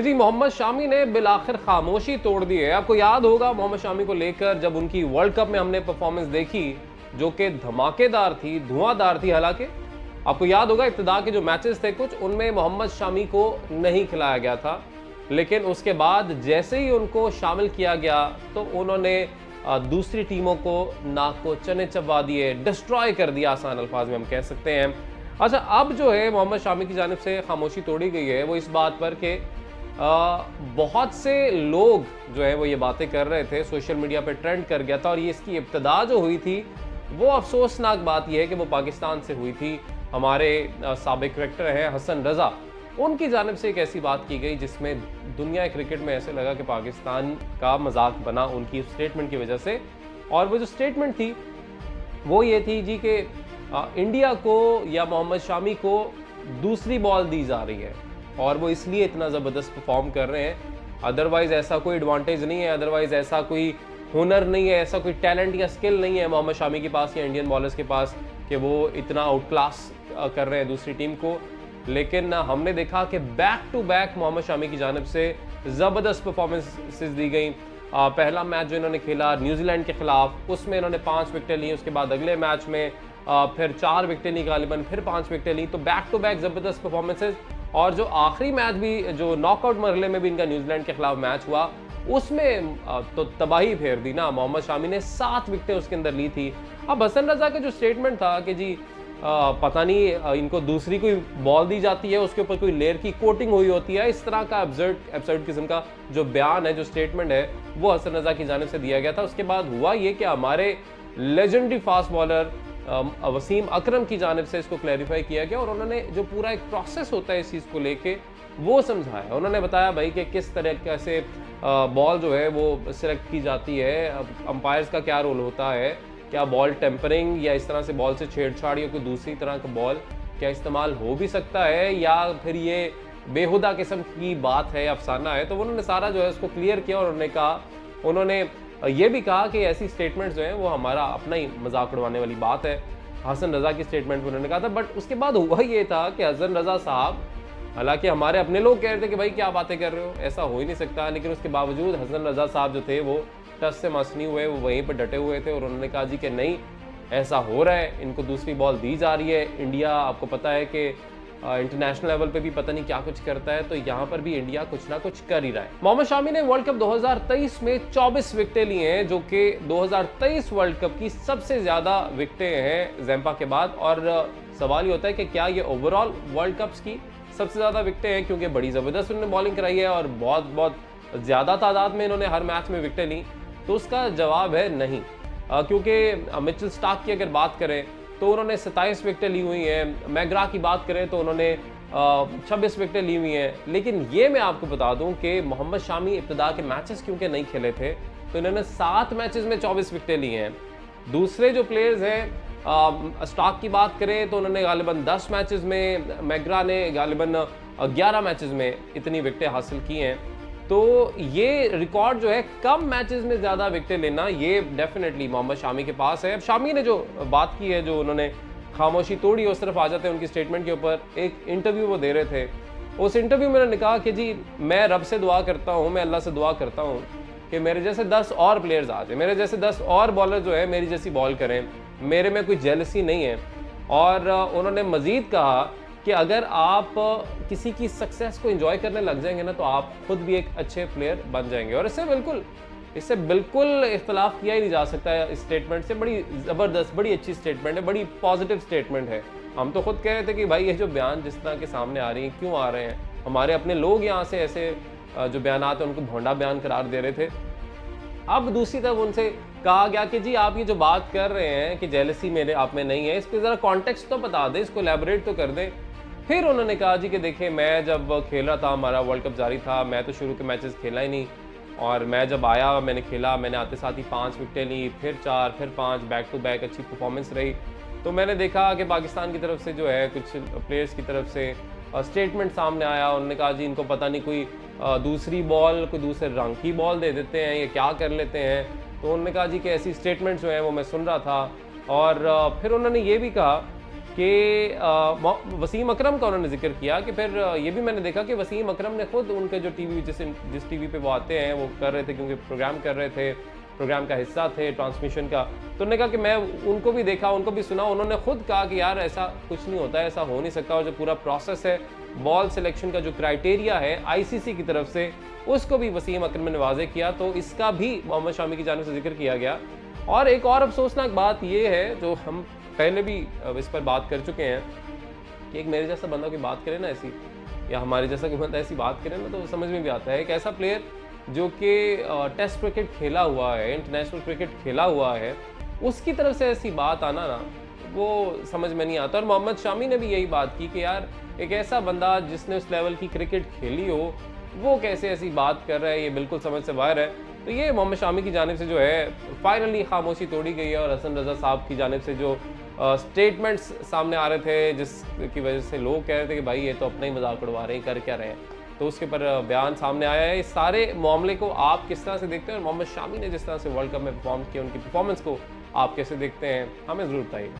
जी, मोहम्मद शामी ने बिलाखिर खामोशी तोड़ दी है। आपको याद होगा मोहम्मद शामी को लेकर जब उनकी वर्ल्ड कप में हमने परफॉर्मेंस देखी, जो कि धमाकेदार थी, धुआंधार थी। हालांकि आपको याद होगा इब्तिदा के जो मैचेस थे कुछ, उनमें मोहम्मद शामी को नहीं खिलाया गया था, लेकिन उसके बाद जैसे ही उनको शामिल किया गया तो उन्होंने दूसरी टीमों को नाक को चने चबा दिए, डिस्ट्रॉय कर दिया, आसान अल्फाज में हम कह सकते हैं। अच्छा, अब जो है मोहम्मद शामी की जानिब से खामोशी तोड़ी गई है वो इस बात पर कि बहुत से लोग जो है वो ये बातें कर रहे थे, सोशल मीडिया पे ट्रेंड कर गया था, और ये इसकी इब्तिदा जो हुई थी वो अफसोसनाक बात यह है कि वो पाकिस्तान से हुई थी। हमारे साबिक क्रिकेटर हैं हसन रज़ा, उनकी जानिब से एक ऐसी बात की गई जिसमें दुनिया क्रिकेट में ऐसे लगा कि पाकिस्तान का मजाक बना उनकी स्टेटमेंट की वजह से। और वो जो स्टेटमेंट थी वो ये थी जी कि इंडिया को या मोहम्मद शामी को दूसरी बॉल दी जा रही है और वो इसलिए इतना ज़बरदस्त परफॉर्म कर रहे हैं, अदरवाइज़ ऐसा कोई एडवांटेज नहीं है, अदरवाइज़ ऐसा कोई हुनर नहीं है, ऐसा कोई टैलेंट या स्किल नहीं है मोहम्मद शामी के पास या इंडियन बॉलर्स के पास कि वो इतना आउट क्लास कर रहे हैं दूसरी टीम को। लेकिन हमने देखा कि back to back Mohammad Shami की जानिब से ज़बरदस्त परफॉर्मेंसेस दी गई। पहला मैच जो इन्होंने खेला न्यूजीलैंड के खिलाफ, उसमें इन्होंने 5 विकेटें ली, उसके बाद अगले मैच में फिर 4 विकेटें ली गालिबन, फिर 5 विकेटें ली, तो बैक टू बैक ज़बरदस्त परफॉर्मेंसेज। और जो आखिरी मैच भी जो नॉकआउट मरहले में भी इनका न्यूजीलैंड के खिलाफ मैच हुआ, उसमें तो तबाही फेर दी ना, मोहम्मद शामी ने 7 विकेटें उसके अंदर ली थी। अब हसन रज़ा का जो स्टेटमेंट था कि जी पता नहीं इनको दूसरी कोई बॉल दी जाती है, उसके ऊपर कोई लेयर की कोटिंग हुई होती है, इस तरह का एब्सर्ड किस्म का जो बयान है, जो स्टेटमेंट है, वो हसन रज़ा की जानिब से दिया गया था। उसके बाद हुआ ये कि हमारे लेजेंडरी फास्ट बॉलर वसीम अकरम की जानिब से इसको क्लैरिफाई किया गया और उन्होंने जो पूरा एक प्रोसेस होता है इस चीज़ को लेके वो समझाया। उन्होंने बताया भाई कि किस तरह से बॉल जो है वो सिलेक्ट की जाती है, अंपायर्स का क्या रोल होता है, क्या बॉल टेम्परिंग या इस तरह से बॉल से छेड़छाड़ या कोई दूसरी तरह का बॉल क्या इस्तेमाल हो भी सकता है या फिर ये बेहुदा किस्म की बात है, अफसाना है। तो उन्होंने सारा जो है उसको क्लियर किया और उन्होंने कहा, उन्होंने ये भी कहा कि ऐसी स्टेटमेंट्स जो हैं वो हमारा अपना ही मजाक उड़वाने वाली बात है। हसन रज़ा की स्टेटमेंट में उन्होंने कहा था, बट उसके बाद हुआ ये था कि हसन रज़ा साहब, हालांकि हमारे अपने लोग कह रहे थे कि भाई क्या बातें कर रहे हो, ऐसा हो ही नहीं सकता, लेकिन उसके बावजूद हसन रज़ा साहब जो थे वो टस से मस नहीं हुए, वो वहीं पर डटे हुए थे और उन्होंने कहा जी कि नहीं, ऐसा हो रहा है, इनको दूसरी बॉल दी जा रही है। इंडिया, आपको पता है कि इंटरनेशनल लेवल पे भी पता नहीं क्या कुछ करता है, तो यहाँ पर भी इंडिया कुछ ना कुछ कर ही रहा है। मोहम्मद शामी ने वर्ल्ड कप 2023 में 24 विकेटें ली हैं, जो कि 2023 वर्ल्ड कप की सबसे ज़्यादा विकेटें हैं ज़ैम्पा के बाद। और सवाल ये होता है कि क्या ये ओवरऑल वर्ल्ड कप्स की सबसे ज़्यादा विकेटें हैं, क्योंकि बड़ी ज़बरदस्त उन्होंने बॉलिंग कराई है और बहुत ज़्यादा तादाद में इन्होंने हर मैच में विकेटें ली। तो उसका जवाब है नहीं, क्योंकि मिचेल स्टार्क की अगर बात करें तो उन्होंने 27 विकेटें ली हुई हैं, मैग्रा की बात करें तो उन्होंने 26 विकेटें ली हुई हैं। लेकिन ये मैं आपको बता दूं कि मोहम्मद शामी इब्तिदा के मैचेस क्योंकि नहीं खेले थे, तो इन्होंने 7 मैचेस में 24 विकेटें ली हैं। दूसरे जो प्लेयर्स हैं, स्टार्क की बात करें तो उन्होंने गालिबन 10 मैचेस में, मैग्रा ने गालिबन 11 मैचेस में इतनी विकेटें हासिल की हैं। तो ये रिकॉर्ड जो है कम मैचेस में ज़्यादा विकेटें लेना, ये डेफिनेटली मोहम्मद शामी के पास है। अब शामी ने जो बात की है, जो उन्होंने खामोशी तोड़ी, उस तरफ आ जाते हैं उनकी स्टेटमेंट के ऊपर। एक इंटरव्यू वो दे रहे थे, उस इंटरव्यू में उन्होंने कहा कि जी मैं रब से दुआ करता हूँ, मैं अल्लाह से दुआ करता हूँ कि मेरे जैसे 10 और प्लेयर्स आ जाए, मेरे जैसे 10 और बॉलर जो है मेरी जैसी बॉल करें, मेरे में कोई जेलसी नहीं है। और उन्होंने मज़ीद कहा कि अगर आप किसी की सक्सेस को एंजॉय करने लग जाएंगे ना, तो आप खुद भी एक अच्छे प्लेयर बन जाएंगे। और इससे बिल्कुल इख्तलाफ किया ही नहीं जा सकता है। इस स्टेटमेंट से बड़ी ज़बरदस्त, बड़ी अच्छी स्टेटमेंट है, बड़ी पॉजिटिव स्टेटमेंट है। हम तो खुद कह रहे थे कि भाई ये जो बयान जिस तरह के सामने आ रही हैं, क्यों आ रहे हैं, हमारे अपने लोग यहाँ से ऐसे जो बयान हैं उनको भोंडा बयान करार दे रहे थे। अब दूसरी तरफ उनसे कहा गया कि जी आप ये जो बात कर रहे हैं कि जेलसी मेरे आप में नहीं है, इसको ज़रा कॉन्टेक्स्ट तो बता दें, इसको एलैबोरेट तो कर दें। फिर उन्होंने कहा जी कि देखिए मैं जब खेल रहा था, हमारा वर्ल्ड कप जारी था, मैं तो शुरू के मैचेस खेला ही नहीं, और मैं जब आया मैंने खेला, मैंने आते साथ ही 5 विकेटें ली, फिर 4, फिर 5, बैक टू बैक अच्छी परफॉर्मेंस रही। तो मैंने देखा कि पाकिस्तान की तरफ से जो है कुछ प्लेयर्स की तरफ से स्टेटमेंट सामने आया, उन्होंने कहा जी इनको पता नहीं कोई दूसरी बॉल, कोई दूसरे रंग की बॉल दे देते हैं, ये क्या कर लेते हैं। तो उन्होंने कहा जी कि ऐसी स्टेटमेंट्स जो हैं वो मैं सुन रहा था। और फिर उन्होंने ये भी कहा कि वसीम अकरम का उन्होंने जिक्र किया कि फिर ये भी मैंने देखा कि वसीम अकरम ने खुद उनके जो टीवी जिस टीवी पे वो आते हैं वो कर रहे थे, क्योंकि प्रोग्राम कर रहे थे, प्रोग्राम का हिस्सा थे ट्रांसमिशन का, तो उन्होंने कहा कि मैं उनको भी देखा, उनको भी सुना, उन्होंने खुद कहा कि यार ऐसा कुछ नहीं होता है, ऐसा हो नहीं सकता। और जो पूरा प्रोसेस है बॉल सिलेक्शन का जो क्राइटेरिया है आईसीसी की तरफ से, उसको भी वसीम अकरम ने वाज़ेह किया, तो इसका भी मोहम्मद शामी की जानिब से जिक्र किया गया। और एक और अफसोसनाक बात यह है, जो हम पहले भी इस पर बात कर चुके हैं, कि एक मेरे जैसा बंदा की बात करे ना ऐसी, या हमारे जैसा कोई बंदा ऐसी बात करे ना, तो समझ में भी आता है। एक ऐसा प्लेयर जो कि टेस्ट क्रिकेट खेला हुआ है, इंटरनेशनल क्रिकेट खेला हुआ है, उसकी तरफ से ऐसी बात आना ना, वो समझ में नहीं आता। और मोहम्मद शामी ने भी यही बात की कि यार एक ऐसा बंदा जिसने उस लेवल की क्रिकेट खेली हो, वो कैसे ऐसी बात कर रहा है, ये बिल्कुल समझ से बाहर है। तो ये मोहम्मद शामी की जानिब से जो है फाइनली खामोशी तोड़ी गई है, और हसन रज़ा साहब की जानिब से जो स्टेटमेंट्स सामने आ रहे थे, जिसकी वजह से लोग कह रहे थे कि भाई ये तो अपना ही मजाक उड़वा रहे हैं, कर क्या रहे हैं, तो उसके ऊपर बयान सामने आया है। इस सारे मामले को आप किस तरह से देखते हैं, और मोहम्मद शामी ने जिस तरह से वर्ल्ड कप में परफॉर्म किया, उनकी परफॉर्मेंस को आप कैसे देखते हैं, हमें ज़रूर बताइए।